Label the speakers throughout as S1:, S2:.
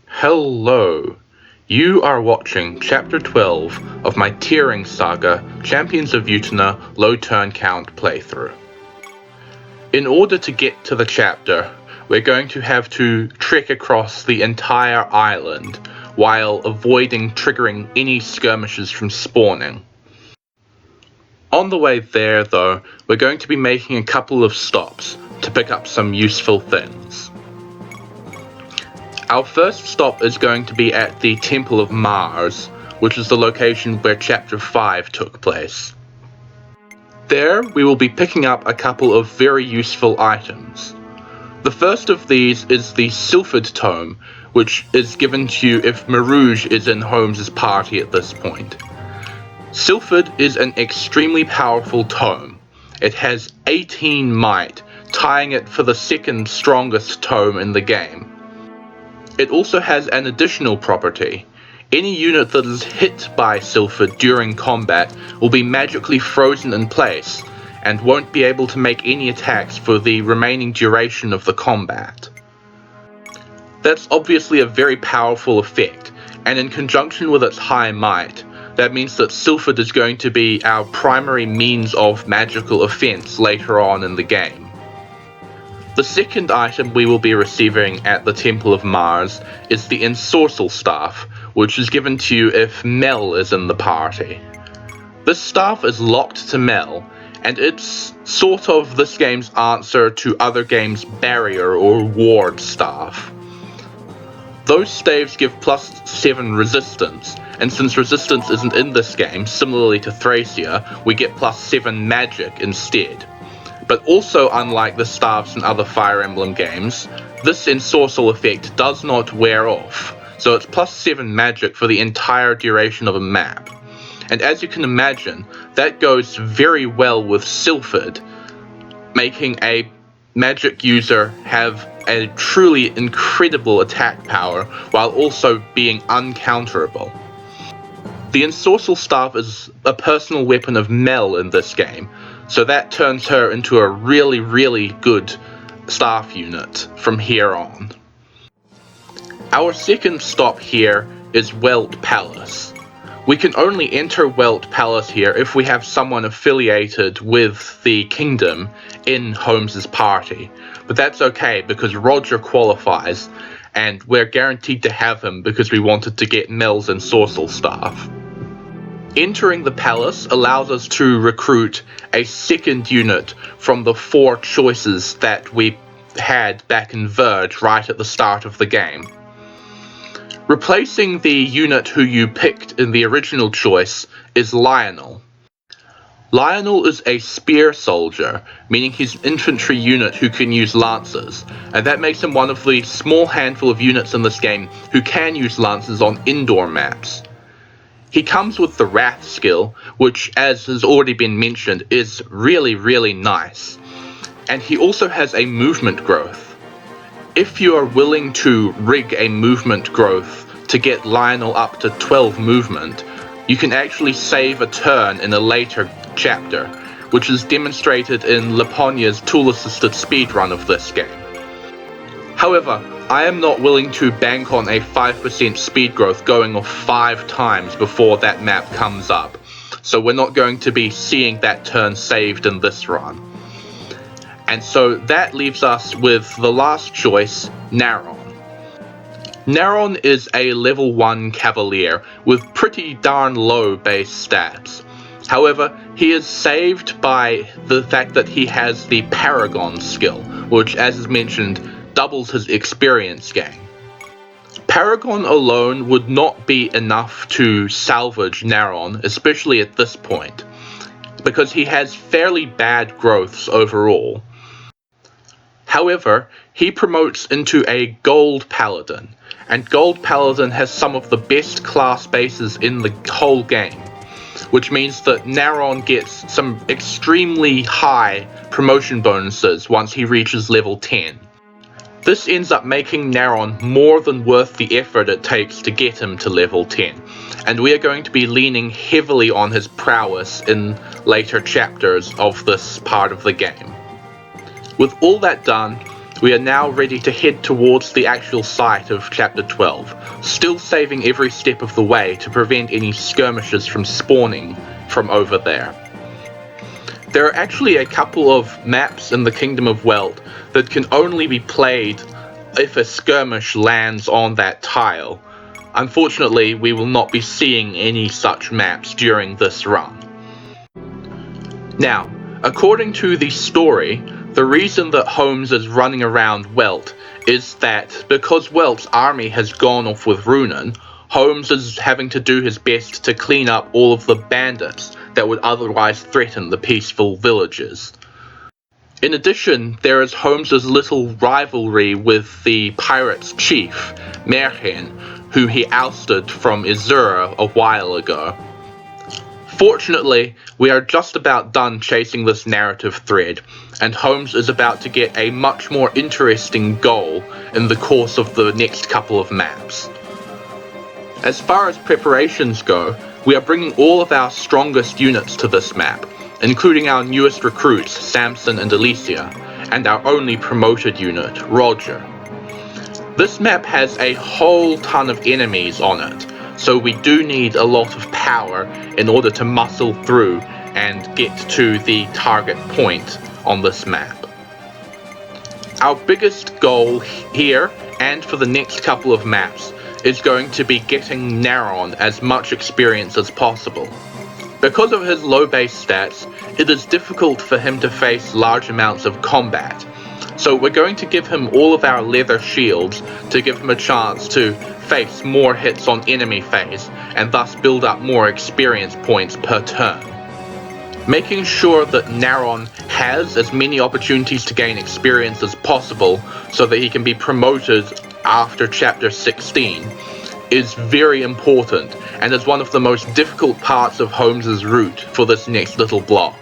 S1: Hello! You are watching Chapter 12 of my TearRing Saga Champions of Utena low turn count playthrough. In order to get to the chapter, we're going to have to trek across the entire island while avoiding triggering any skirmishes from spawning. On the way there, though, we're going to be making a couple of stops to pick up some useful things. Our first stop is going to be at the Temple of Mars, which is the location where Chapter 5 took place. There, we will be picking up a couple of very useful items. The first of these is the Sylphid Tome, which is given to you if Marouge is in Holmes' party at this point. Sylphid is an extremely powerful tome. It has 18 might, tying it for the second strongest tome in the game. It also has an additional property. Any unit that is hit by Sylphid during combat will be magically frozen in place and won't be able to make any attacks for the remaining duration of the combat. That's obviously a very powerful effect, and in conjunction with its high might, that means that Sylphid is going to be our primary means of magical offense later on in the game. The second item we will be receiving at the Temple of Mars is the Ensorcel Staff, which is given to you if Mel is in the party. This staff is locked to Mel, and it's sort of this game's answer to other games' barrier or ward staff. Those staves give +7 resistance, and since resistance isn't in this game, similarly to Thracia, we get +7 magic instead. But also, unlike the staffs in other Fire Emblem games, this ensorcel effect does not wear off, so it's +7 magic for the entire duration of a map. And as you can imagine, that goes very well with Sylphid, making a magic user have a truly incredible attack power while also being uncounterable. The Ensorcel Staff is a personal weapon of Mel in this game, so that turns her into a really good staff unit from here on. Our second stop here is Wellt Palace. We can only enter Wellt Palace here if we have someone affiliated with the kingdom in Holmes' party, but that's okay because Roger qualifies, and we're guaranteed to have him because we wanted to get Mel's Ensorcel Staff. Entering the palace allows us to recruit a second unit from the 4 choices that we had back in Verge right at the start of the game. Replacing the unit who you picked in the original choice is Lionel. Lionel is a spear soldier, meaning he's an infantry unit who can use lances, and that makes him one of the small handful of units in this game who can use lances on indoor maps. He comes with the Wrath skill, which, as has already been mentioned, is really nice. And he also has a movement growth. If you are willing to rig a movement growth to get Lionel up to 12 movement, you can actually save a turn in a later chapter, which is demonstrated in Laponia's tool-assisted speedrun of this game. However, I am not willing to bank on a 5% speed growth going off 5 times before that map comes up, so we're not going to be seeing that turn saved in this run. And so that leaves us with the last choice, Naron. Naron is a level 1 cavalier with pretty darn low base stats. However, he is saved by the fact that he has the Paragon skill, which, as is mentioned, doubles his experience gain. Paragon alone would not be enough to salvage Naron, especially at this point, because he has fairly bad growths overall. However, he promotes into a Gold Paladin, and Gold Paladin has some of the best class bases in the whole game, which means that Naron gets some extremely high promotion bonuses once he reaches level 10. This ends up making Naron more than worth the effort it takes to get him to level 10, and we are going to be leaning heavily on his prowess in later chapters of this part of the game. With all that done, we are now ready to head towards the actual site of Chapter 12, still saving every step of the way to prevent any skirmishes from spawning from over there. There are actually a couple of maps in the Kingdom of Wellt that can only be played if a skirmish lands on that tile. Unfortunately, we will not be seeing any such maps during this run. Now, according to the story, the reason that Holmes is running around Wellt is that because Welt's army has gone off with Runan, Holmes is having to do his best to clean up all of the bandits that would otherwise threaten the peaceful villagers. In addition, there is Holmes's little rivalry with the pirates' chief, Merhen, who he ousted from Izura a while ago. Fortunately, we are just about done chasing this narrative thread, and Holmes is about to get a much more interesting goal in the course of the next couple of maps. As far as preparations go, we are bringing all of our strongest units to this map, including our newest recruits, Samson and Alicia, and our only promoted unit, Roger. This map has a whole ton of enemies on it, so we do need a lot of power in order to muscle through and get to the target point on this map. Our biggest goal here, and for the next couple of maps, is going to be getting Naron as much experience as possible. Because of his low base stats, it is difficult for him to face large amounts of combat, so we're going to give him all of our leather shields to give him a chance to face more hits on enemy phase and thus build up more experience points per turn. Making sure that Naron has as many opportunities to gain experience as possible so that he can be promoted after Chapter 16 is very important and is one of the most difficult parts of Holmes's route for this next little block.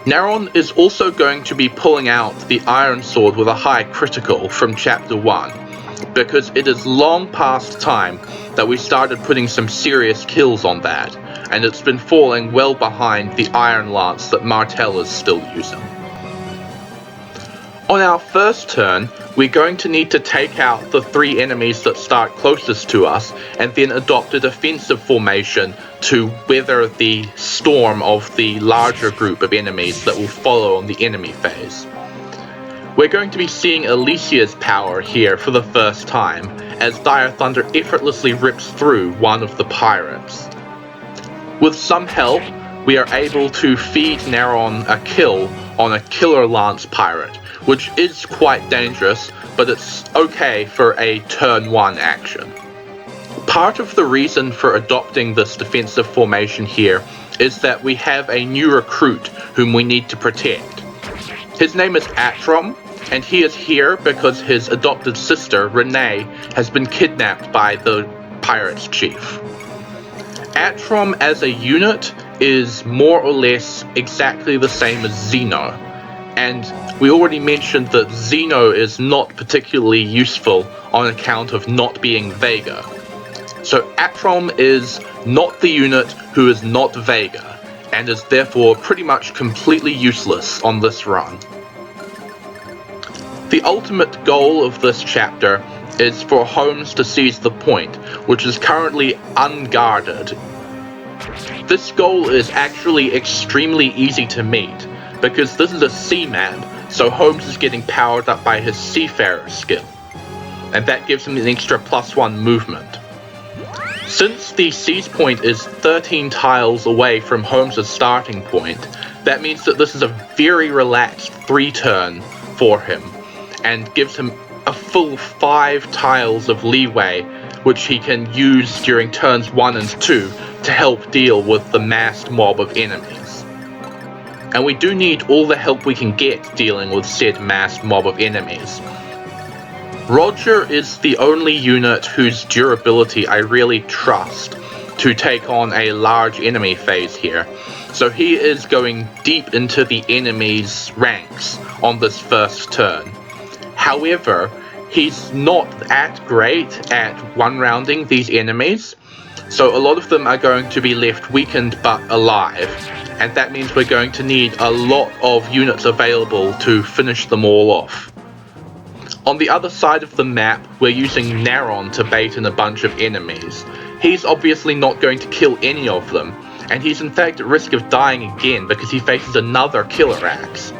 S1: Naron is also going to be pulling out the Iron Sword with a high critical from Chapter 1, because it is long past time that we started putting some serious kills on that, and it's been falling well behind the Iron Lance that Martel is still using. On our first turn, we're going to need to take out the 3 enemies that start closest to us and then adopt a defensive formation to weather the storm of the larger group of enemies that will follow on the enemy phase. We're going to be seeing Alicia's power here for the first time, as Dire Thunder effortlessly rips through one of the pirates. With some help, we are able to feed Naron a kill on a Killer Lance pirate, which is quite dangerous, but it's okay for a turn 1 action. Part of the reason for adopting this defensive formation here is that we have a new recruit whom we need to protect. His name is Atrom, and he is here because his adopted sister, Renee, has been kidnapped by the pirate's chief. Atrom as a unit is more or less exactly the same as Zeno, and we already mentioned that Zeno is not particularly useful on account of not being Vega. So Atrom is not the unit who is not Vega, and is therefore pretty much completely useless on this run. The ultimate goal of this chapter is for Holmes to seize the point, which is currently unguarded. This goal is actually extremely easy to meet, because this is a sea map, so Holmes is getting powered up by his Seafarer skill, and that gives him an extra +1 movement. Since the seize point is 13 tiles away from Holmes' starting point, that means that this is a very relaxed 3-turn for him, and gives him a full 5 tiles of leeway, which he can use during turns 1 and 2 to help deal with the massed mob of enemies. And we do need all the help we can get dealing with said massed mob of enemies. Roger is the only unit whose durability I really trust to take on a large enemy phase here, so he is going deep into the enemy's ranks on this first turn. However, he's not that great at one-rounding these enemies, So a lot of them are going to be left weakened but alive, and that means we're going to need a lot of units available to finish them all off. On the other side of the map, we're using Naron to bait in a bunch of enemies. He's obviously not going to kill any of them, and he's in fact at risk of dying again because he faces another killer axe.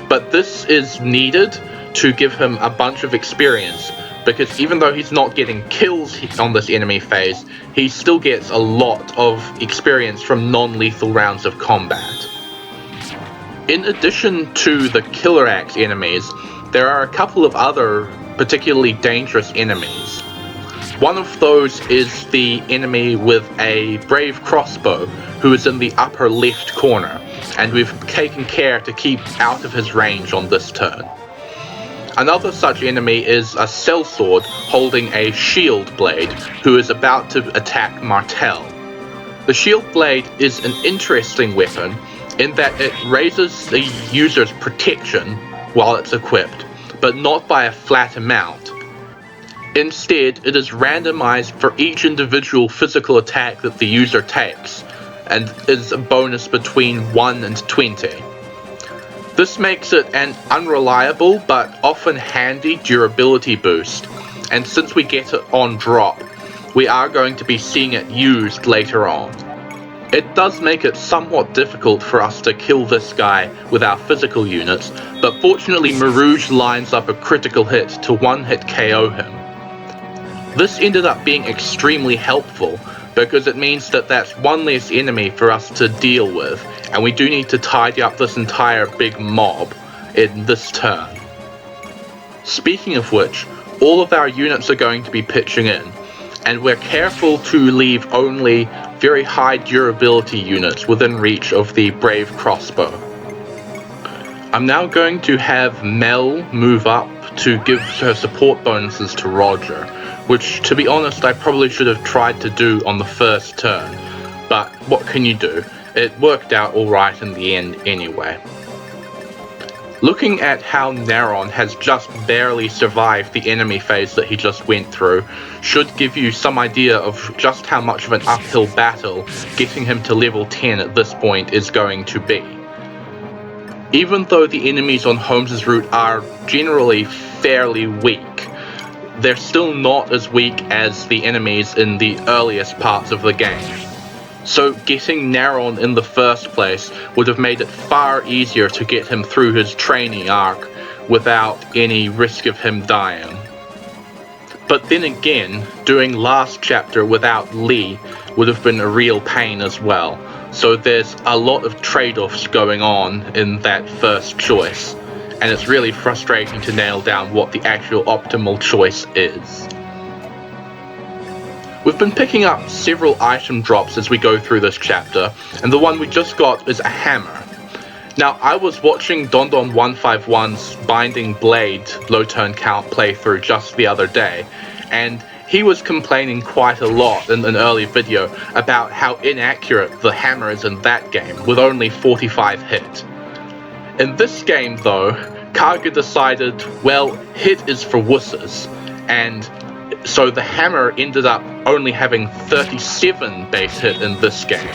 S1: But this is needed to give him a bunch of experience, because even though he's not getting kills on this enemy phase, he still gets a lot of experience from non-lethal rounds of combat. In addition to the killer axe enemies, there are a couple of other particularly dangerous enemies. One of those is the enemy with a brave crossbow, who is in the upper left corner, and we've taken care to keep out of his range on this turn. Another such enemy is a sellsword holding a shield blade, who is about to attack Martel. The shield blade is an interesting weapon in that it raises the user's protection while it's equipped, but not by a flat amount. Instead, it is randomized for each individual physical attack that the user takes, and is a bonus between 1 and 20. This makes it an unreliable but often handy durability boost, and since we get it on drop, we are going to be seeing it used later on. It does make it somewhat difficult for us to kill this guy with our physical units, but fortunately Marouge lines up a critical hit to one-hit KO him. This ended up being extremely helpful, because it means that that's one less enemy for us to deal with, and we do need to tidy up this entire big mob in this turn. Speaking of which, all of our units are going to be pitching in, and we're careful to leave only very high durability units within reach of the brave crossbow. I'm now going to have Mel move up to give her support bonuses to Roger, which, to be honest, I probably should have tried to do on the first turn, but what can you do? It worked out alright in the end anyway. Looking at how Naron has just barely survived the enemy phase that he just went through should give you some idea of just how much of an uphill battle getting him to level 10 at this point is going to be. Even though the enemies on Holmes' route are generally fairly weak, they're still not as weak as the enemies in the earliest parts of the game. So getting Naron in the first place would have made it far easier to get him through his training arc without any risk of him dying. But then again, doing last chapter without Lee would have been a real pain as well, so there's a lot of trade-offs going on in that first choice, and it's really frustrating to nail down what the actual optimal choice is. We've been picking up several item drops as we go through this chapter, and the one we just got is a hammer. Now, I was watching Dondon151's Binding Blade low turn count playthrough just the other day, and he was complaining quite a lot in an early video about how inaccurate the hammer is in that game, with only 45 hit. In this game though, Kaga decided, well, hit is for wusses, and so the hammer ended up only having 37 base hit in this game.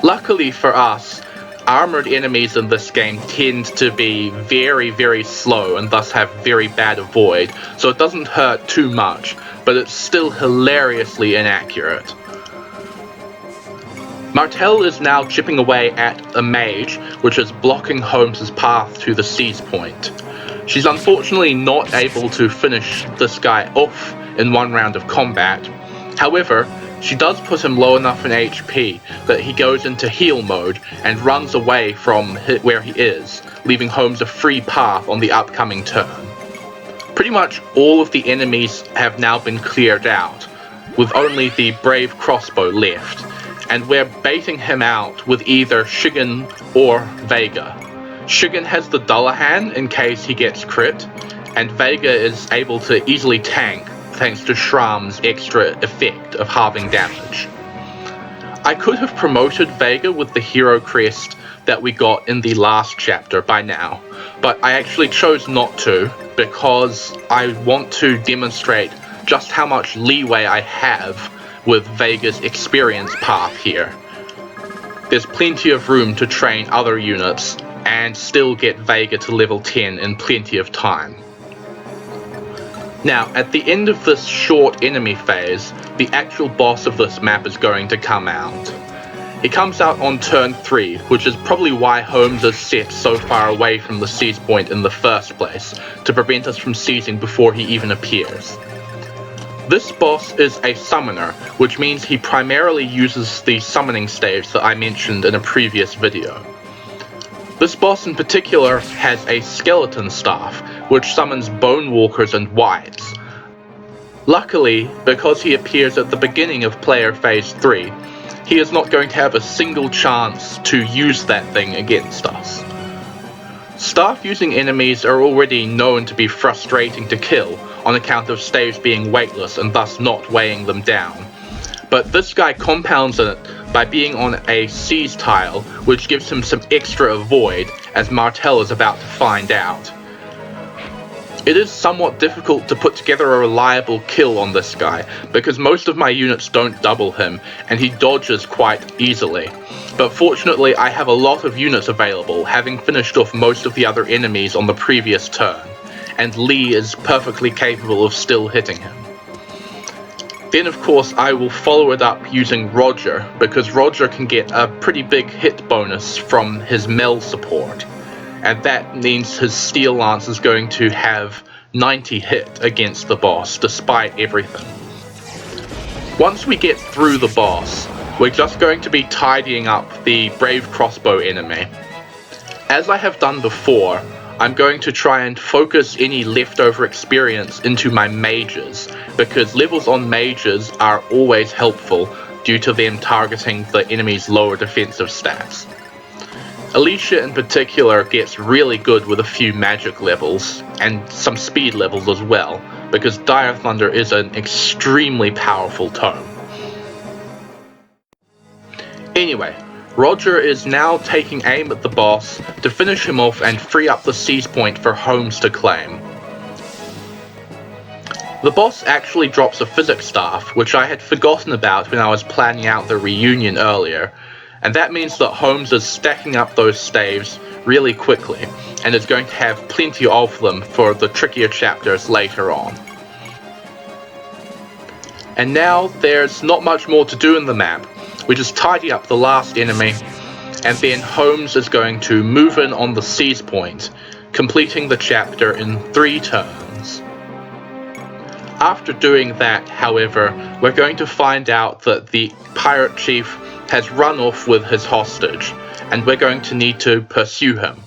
S1: Luckily for us, armored enemies in this game tend to be very, very slow and thus have very bad avoid, so it doesn't hurt too much, but it's still hilariously inaccurate. Martel is now chipping away at a mage, which is blocking Holmes' path to the seize point. She's unfortunately not able to finish this guy off in one round of combat. However, she does put him low enough in HP that he goes into heal mode and runs away from where he is, leaving Holmes a free path on the upcoming turn. Pretty much all of the enemies have now been cleared out, with only the brave crossbow left, and we're baiting him out with either Shigen or Vega. Shigen has the Dullahan in case he gets crit, and Vega is able to easily tank thanks to Shram's extra effect of halving damage. I could have promoted Vega with the hero crest that we got in the last chapter by now, but I actually chose not to because I want to demonstrate just how much leeway I have with Vega's experience path here. There's plenty of room to train other units and still get Vega to level 10 in plenty of time. Now, at the end of this short enemy phase, the actual boss of this map is going to come out. It comes out on turn 3, which is probably why Holmes is set so far away from the seize point in the first place, to prevent us from seizing before he even appears. This boss is a summoner, which means he primarily uses the summoning stage that I mentioned in a previous video. This boss in particular has a skeleton staff, which summons bone walkers and wights. Luckily, because he appears at the beginning of player phase 3, he is not going to have a single chance to use that thing against us. Staff using enemies are already known to be frustrating to kill on account of staves being weightless and thus not weighing them down. But this guy compounds it by being on a seize tile, which gives him some extra avoid, as Martel is about to find out. It is somewhat difficult to put together a reliable kill on this guy, because most of my units don't double him, and he dodges quite easily. But fortunately I have a lot of units available, having finished off most of the other enemies on the previous turn, and Lee is perfectly capable of still hitting him. Then of course I will follow it up using Roger, because Roger can get a pretty big hit bonus from his Mel support. And that means his Steel Lance is going to have 90 hit against the boss, despite everything. Once we get through the boss, we're just going to be tidying up the Brave Crossbow enemy. As I have done before, I'm going to try and focus any leftover experience into my mages, because levels on mages are always helpful due to them targeting the enemy's lower defensive stats. Alicia in particular gets really good with a few magic levels, and some speed levels as well, because Dire Thunder is an extremely powerful tome. Anyway, Roger is now taking aim at the boss to finish him off and free up the seize point for Holmes to claim. The boss actually drops a physics staff, which I had forgotten about when I was planning out the reunion earlier, and that means that Holmes is stacking up those staves really quickly, and is going to have plenty of them for the trickier chapters later on. And now there's not much more to do in the map. We just tidy up the last enemy, and then Holmes is going to move in on the seize point, completing the chapter in 3 turns. After doing that, however, we're going to find out that the pirate chief has run off with his hostage, and we're going to need to pursue him.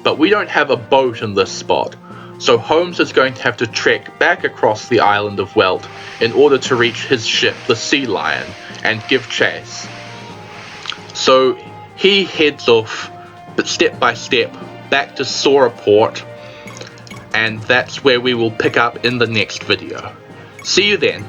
S1: But we don't have a boat in this spot, so Holmes is going to have to trek back across the island of Wellt in order to reach his ship, the Sea Lion, and give chase. So he heads off, but step by step, back to Sora Port, and that's where we will pick up in the next video. See you then.